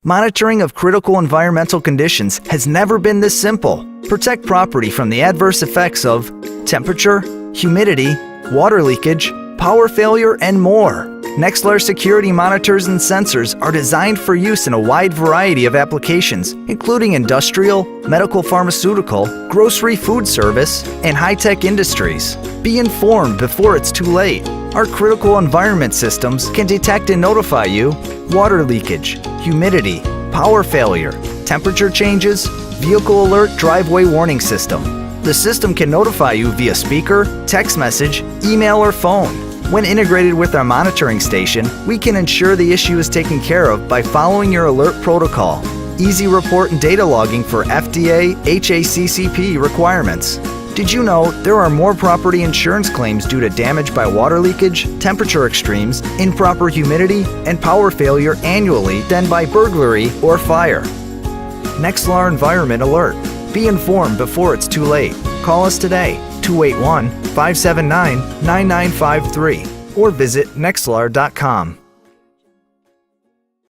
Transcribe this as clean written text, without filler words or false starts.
Monitoring of critical environmental conditions has never been this simple. Protect property from the adverse effects of temperature, humidity, water leakage, power failure, and more. Nexlar security monitors and sensors are designed for use in a wide variety of applications, including industrial, medical pharmaceutical, grocery food service, and high-tech industries. Be informed before it's too late. Our critical environment systems can detect and notify you water leakage, humidity, power failure, temperature changes, vehicle alert driveway warning system. The system can notify you via speaker, text message, email, or phone. When integrated with our monitoring station, we can ensure the issue is taken care of by following your alert protocol. Easy report and data logging for FDA, HACCP requirements. Did you know there are more property insurance claims due to damage by water leakage, temperature extremes, improper humidity, and power failure annually than by burglary or fire? Nexlar Environment Alert. Be informed before it's too late. Call us today, 281-579-9953, or visit nexlar.com.